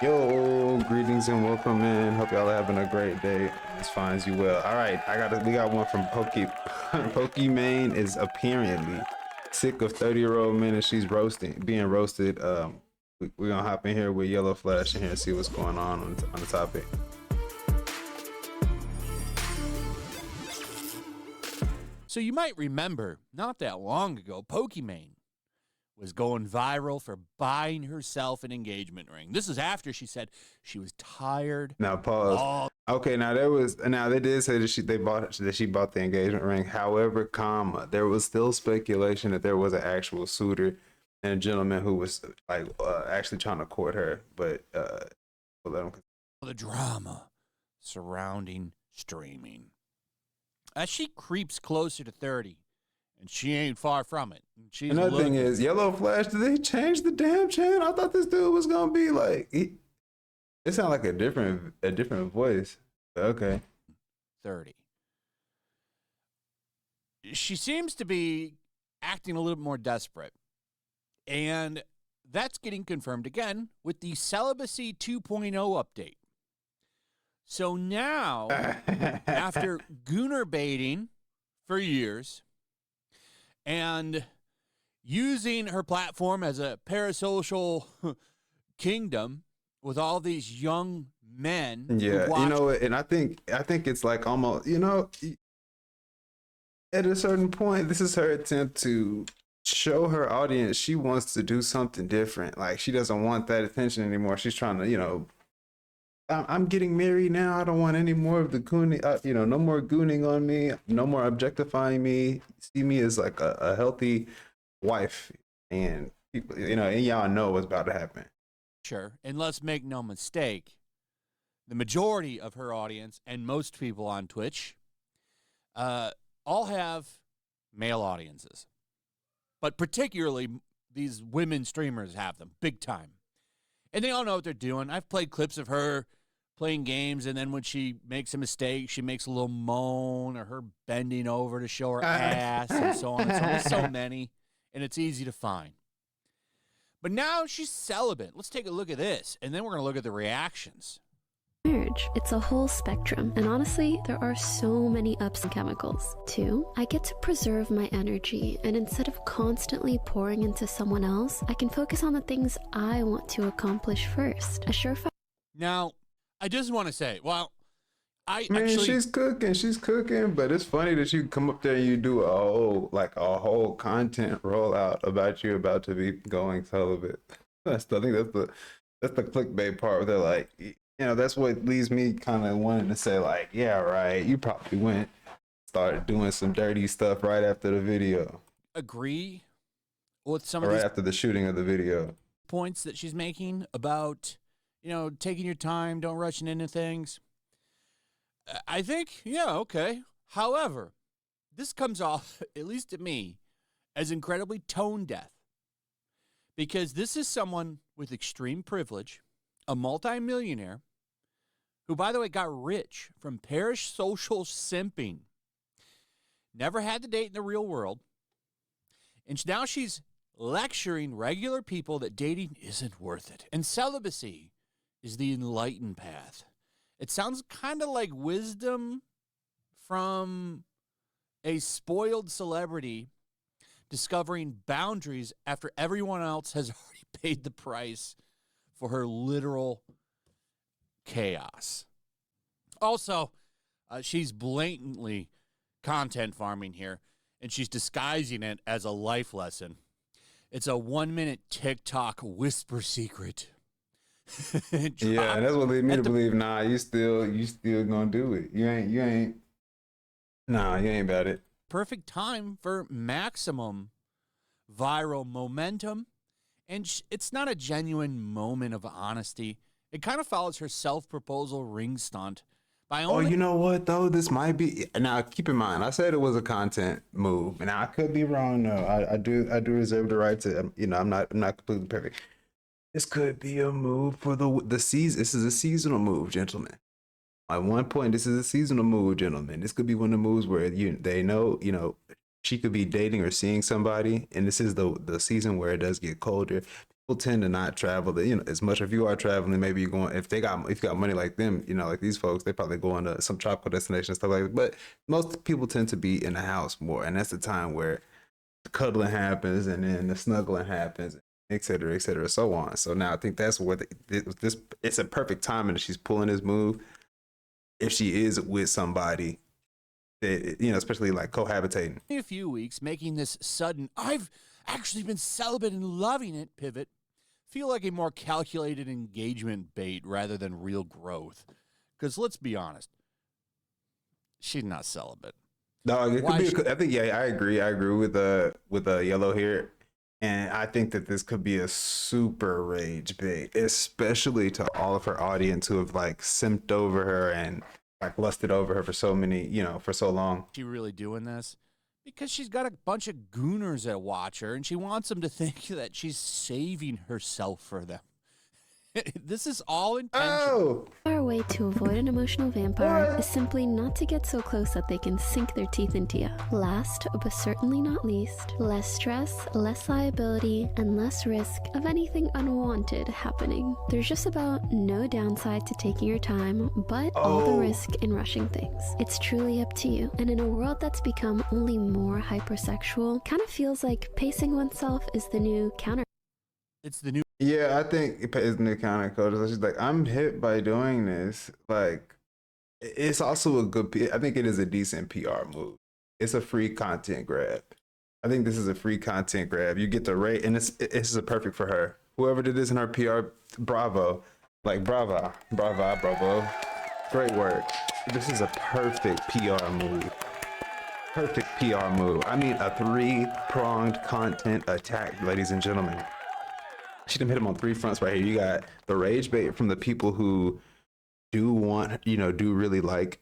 Yo, greetings and welcome in. Hope y'all are having a great day. As fine as you will. All right, we got one from Pokimane is apparently sick of 30-year-old men and she's being roasted. We're gonna hop in here with Yellow Flash in here and see what's going on the topic. So you might remember, not that long ago, Pokimane was going viral for buying herself an engagement ring. This is after she said she was tired. Now pause. Okay, now they did say that she bought the engagement ring. However, there was still speculation that there was an actual suitor and a gentleman who was actually trying to court her, but we'll let him. The drama surrounding streaming. As she creeps closer to 30, and she ain't far from it. Another thing is, Yellow Flash, did they change the damn channel? I thought this dude was gonna be like, it sounded like a different voice. Okay. 30. She seems to be acting a little bit more desperate. And that's getting confirmed again with the Celibacy 2.0 update. So now, after gooner baiting for years and using her platform as a parasocial kingdom with all these young men. Yeah, and I think it's like almost, at a certain point, this is her attempt to show her audience she wants to do something different. Like, she doesn't want that attention anymore. She's trying to, I'm getting married now. I don't want any more of the gooning, no more gooning on me, no more objectifying me. See me as like a healthy wife, and people, and y'all know what's about to happen. Sure, and let's make no mistake, the majority of her audience and most people on Twitch all have male audiences, but particularly these women streamers have them big time. And they all know what they're doing. I've played clips of her playing games, and then when she makes a mistake, she makes a little moan, or her bending over to show her ass, and so on and so on. There's so many, and it's easy to find. But now she's celibate. Let's take a look at this, and then we're going to look at the reactions. Marriage, it's a whole spectrum, and honestly, there are so many ups and chemicals. 2, I get to preserve my energy, and instead of constantly pouring into someone else, I can focus on the things I want to accomplish first. A surefire. Now, I just want to say, she's cooking, but it's funny that you come up there and you do a whole content rollout about you about to be going celibate. I think that's the clickbait part where they're like, that's what leaves me kind of wanting to say, like, yeah, right, you probably started doing some dirty stuff right after the video. Agree with some or of right these after the shooting of the video. Points that she's making about, taking your time, don't rushing into things. I think, yeah, okay. However, this comes off, at least to me, as incredibly tone deaf. Because this is someone with extreme privilege, a multimillionaire, who, by the way, got rich from parish social simping. Never had to date in the real world. And now she's lecturing regular people that dating isn't worth it. And celibacy is the enlightened path. It sounds kind of like wisdom from a spoiled celebrity discovering boundaries after everyone else has already paid the price for her literal chaos. Also, she's blatantly content farming here, and she's disguising it as a life lesson. It's a 1-minute TikTok whisper secret. Yeah, and that's what led me to believe, nah, you still gonna do it. You ain't about it. Perfect time for maximum viral momentum. And it's not a genuine moment of honesty. It kind of follows her self-proposal ring stunt. You know what, though? This might be... Now, keep in mind, I said it was a content move. Now, I could be wrong, though. I do reserve the right to... I'm not completely perfect. This could be a move for the season. This is a seasonal move, gentlemen. At one point, this is a seasonal move, gentlemen. This could be one of the moves where they know, she could be dating or seeing somebody, and this is the season where it does get colder. people tend to not travel, as much. If you are traveling, maybe you're going. If you got money like them, like these folks, they probably go to some tropical destination and stuff like that. But most people tend to be in the house more, and that's the time where the cuddling happens, and then the snuggling happens, et cetera, so on. So now I think that's where this it's a perfect timing that she's pulling this move. If she is with somebody that, especially like cohabitating. In a few weeks, making this sudden, I've actually been celibate and loving it pivot feel like a more calculated engagement bait rather than real growth. Because let's be honest, she's not celibate. No, it could be. I think, I agree. I agree with yellow here, and I think that this could be a super rage bait, especially to all of her audience who have like simped over her and like lusted over her for so many, for so long. She really doing this because she's got a bunch of gooners that watch her, and she wants them to think that she's saving herself for them. This is all intentional. Our way to avoid an emotional vampire is simply not to get so close that they can sink their teeth into you. Last, but certainly not least, less stress, less liability, and less risk of anything unwanted happening. There's just about no downside to taking your time, but all the risk in rushing things. It's truly up to you. And in a world that's become only more hypersexual, kind of feels like pacing oneself is the new counter. It's the new. Yeah, I think it's the counterculture. So she's like, I'm hit by doing this. Like, it's also a good. I think it is a decent PR move. It's a free content grab. I think this is a free content grab. You get the rate, and it's perfect for her. Whoever did this in her PR, bravo, bravo. Great work. This is a perfect PR move. Perfect PR move. I mean, a 3-pronged content attack, ladies and gentlemen. She done hit him on 3 fronts right here. You got the rage bait from the people who do want, do really like,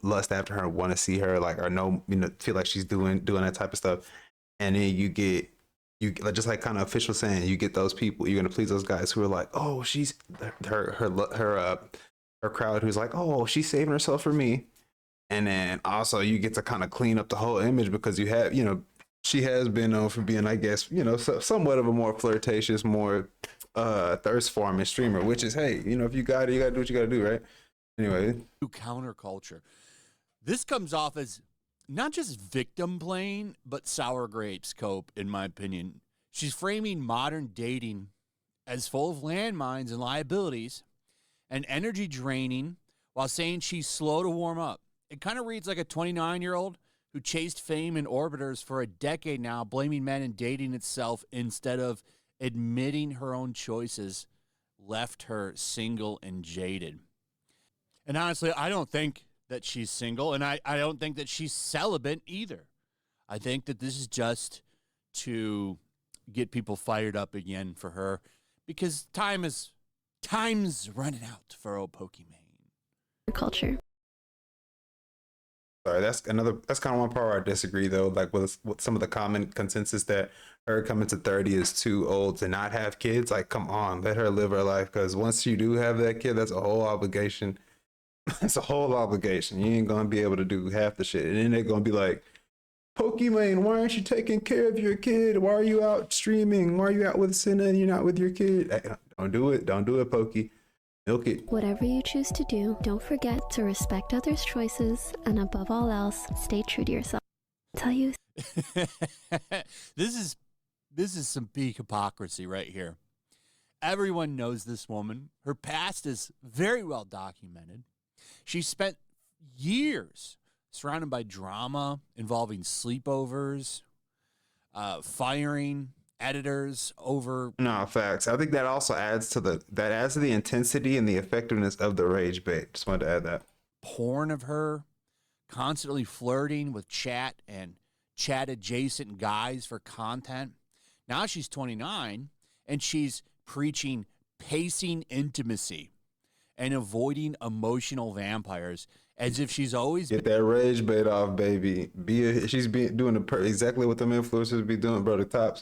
lust after her, want to see her, like, or know, feel like she's doing that type of stuff. And then you just like kind of official saying, you get those people, you're gonna please those guys who are like, oh, she's her crowd who's like, oh, she's saving herself for me. And then also you get to kind of clean up the whole image because you have, she has been known for being, I guess, somewhat of a more flirtatious, more thirst farming streamer, which is, hey, if you got it, you got to do what you got to do, right? Anyway. Counterculture. This comes off as not just victim playing, but sour grapes cope, in my opinion. She's framing modern dating as full of landmines and liabilities and energy draining while saying she's slow to warm up. It kind of reads like a 29-year-old who chased fame in orbiters for a decade now, blaming men and dating itself instead of admitting her own choices left her single and jaded. And honestly, I don't think that she's single, and I don't think that she's celibate either. I think that this is just to get people fired up again for her because time's running out for old Pokimane. Culture. Sorry, that's kind of one part where I disagree though. Like with some of the common consensus that her coming to 30 is too old to not have kids. Like, come on, let her live her life. Because once you do have that kid, that's a whole obligation. It's a whole obligation. You ain't gonna be able to do half the shit, and then they're gonna be like, Pokimane, why aren't you taking care of your kid? Why are you out streaming? Why are you out with Senna and you're not with your kid? Hey, don't do it, Poki. Milk it. Whatever you choose to do, don't forget to respect others' choices, and above all else, stay true to yourself. I'll tell you. This is some peak hypocrisy right here. Everyone knows this woman. Her past is very well documented. She spent years surrounded by drama involving sleepovers, firing editors over. No, facts. I think that also adds to the intensity and the effectiveness of the rage bait. Just wanted to add that. Porn of her, constantly flirting with chat and chat adjacent guys for content. Now she's 29 and she's preaching pacing intimacy and avoiding emotional vampires as if she's always get that rage bait off, baby. She's doing exactly what them influencers be doing, bro. The tops.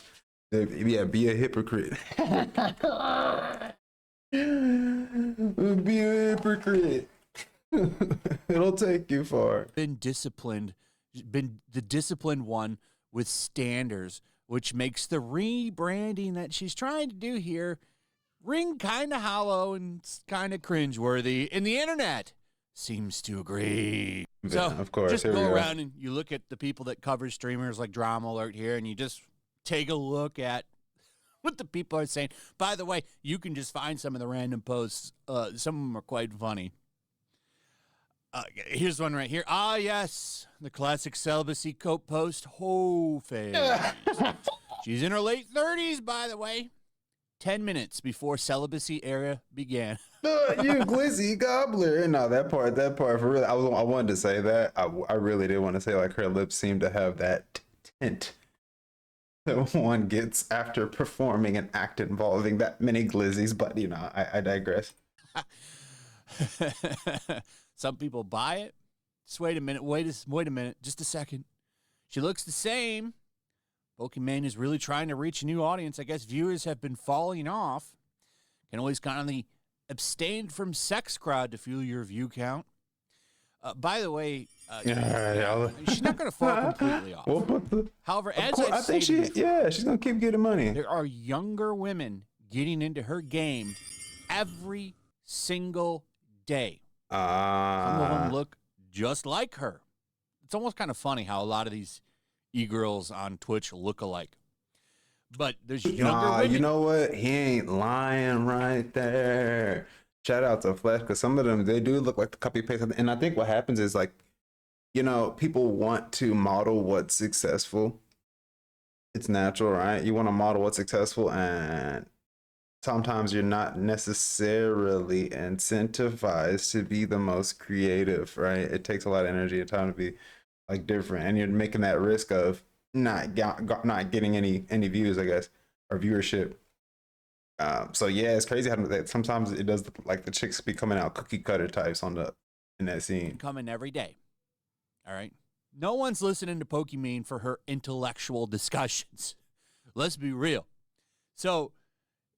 Yeah, be a hypocrite. Be a hypocrite. It'll take you far. Been the disciplined one with standards which makes the rebranding that she's trying to do here ring kind of hollow and kind of cringeworthy. And the internet seems to agree. So, of course, just here we go go. around and you look at the people that cover streamers like Drama Alert here, and you just take a look at what the people are saying. By the way, you can just find some of the random posts. Some of them are quite funny. Here's one right here. Ah, yes, the classic celibacy coat post. Whole face. She's in her late 30s, by the way. 10 minutes before celibacy era began. You glizzy gobbler. No, that part for real. I wanted to say that. I really did want to say like her lips seem to have that tint that one gets after performing an act involving that many glizzies. But you know, I digress. Some people buy it. Just wait a minute. Wait a minute. Just a second. She looks the same. Pokimane is really trying to reach a new audience. I guess viewers have been falling off. Can always count on the abstained from sex crowd to fuel your view count. By the way, she's not going to fall completely off. However, I think she's going to keep getting money. There are younger women getting into her game every single day. Some of them look just like her. It's almost kind of funny how a lot of these e-girls on Twitch look alike. But there's younger women. You know what? He ain't lying right there. Shout out to Flesh, because some of them, they do look like the copy paste. And I think what happens is like, you know, people want to model what's successful. It's natural, right? You want to model what's successful, and sometimes you're not necessarily incentivized to be the most creative, right? It takes a lot of energy and time to be like different, and you're making that risk of not getting any views, I guess, or viewership. So yeah, it's crazy how that sometimes it does look like the chicks be coming out cookie cutter types in that scene. Coming every day. All right. No one's listening to Pokimane for her intellectual discussions. Let's be real. So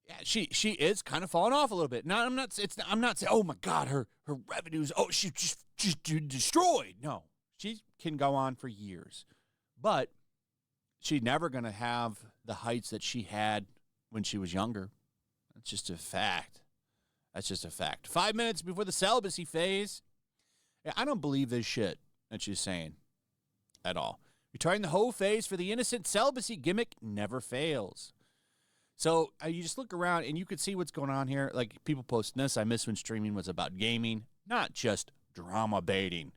yeah, she is kind of falling off a little bit. Now I'm not saying, oh my God, her revenues, she's just destroyed. No. She can go on for years, but she's never going to have the heights that she had when she was younger. That's just a fact. 5 minutes before the celibacy phase. I don't believe this shit that she's saying at all. Retiring the whole phase for the innocent celibacy gimmick never fails. So you just look around and you could see what's going on here. Like people posting this. I miss when streaming was about gaming, not just drama baiting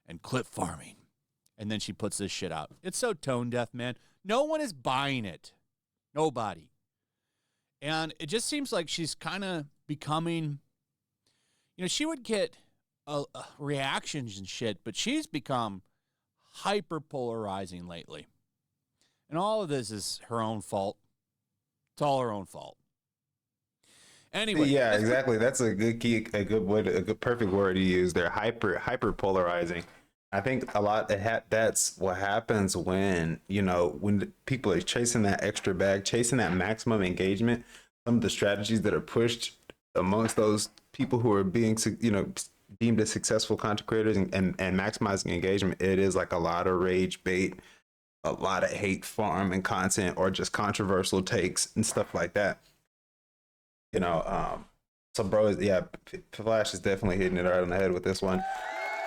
and clip farming. And then she puts this shit out. It's so tone deaf, man. No one is buying it. Nobody. And it just seems like she's kind of becoming, you know, she would get reactions and shit, but she's become hyper polarizing lately. And all of this is her own fault. It's all her own fault. Anyway. Yeah, exactly. That's a good key, a good perfect word to use there. Hyper polarizing. I think a lot that's what happens when, you know, when people are chasing that extra bag, chasing that maximum engagement. Some of the strategies that are pushed amongst those people who are being, you know, deemed as successful content creators and maximizing engagement, it is like a lot of rage bait, a lot of hate farm and content, or just controversial takes and stuff like that. You know, so bro, yeah, Flash is definitely hitting it right on the head with this one.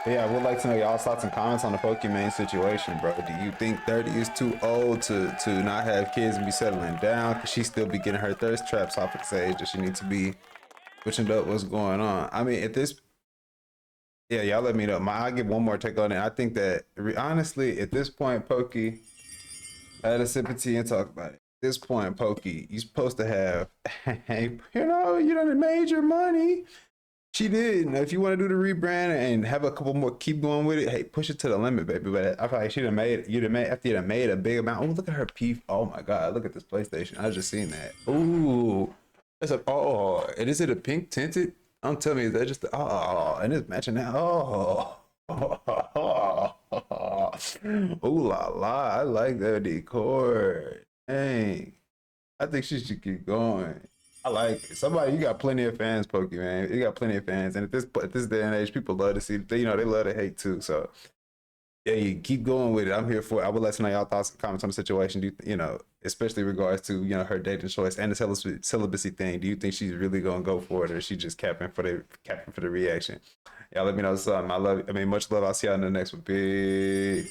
But yeah, I would like to know y'all's thoughts and comments on the Pokimane situation, bro. Do you think 30 is too old to not have kids and be settling down? Could she still be getting her thirst traps off at this age? Does she need to be switching up what's going on? I mean, yeah, y'all let me know. I'll give one more take on it. I think that, honestly, at this point, Pokey, I had a sip of tea and talk about it. At this point, Pokey, you're supposed to have, hey, you know, you done made your money. She did. Now, if you want to do the rebrand and have a couple more, keep going with it. Hey, push it to the limit, baby. But I feel like you'd have made a big amount. Oh, look at her P. Oh my God, look at this PlayStation. I just seen that. Ooh, that's and is it a pink tinted? Don't tell me, is that just and it's matching that. Ooh la la, I like that decor. Dang, I think she should keep going. I like it. Somebody, you got plenty of fans, Pokimane. You got plenty of fans, and at this day and age, people love to see. They love to hate too. So Yeah, you keep going with it. I'm here for it. I would like to know y'all thoughts and comments on the situation. Do you know, especially regards to her dating choice and the celibacy thing? Do you think she's really gonna go for it, or is she just capping for the reaction? Y'all let me know something. I love. I mean, much love. I'll see y'all in the next one. Big.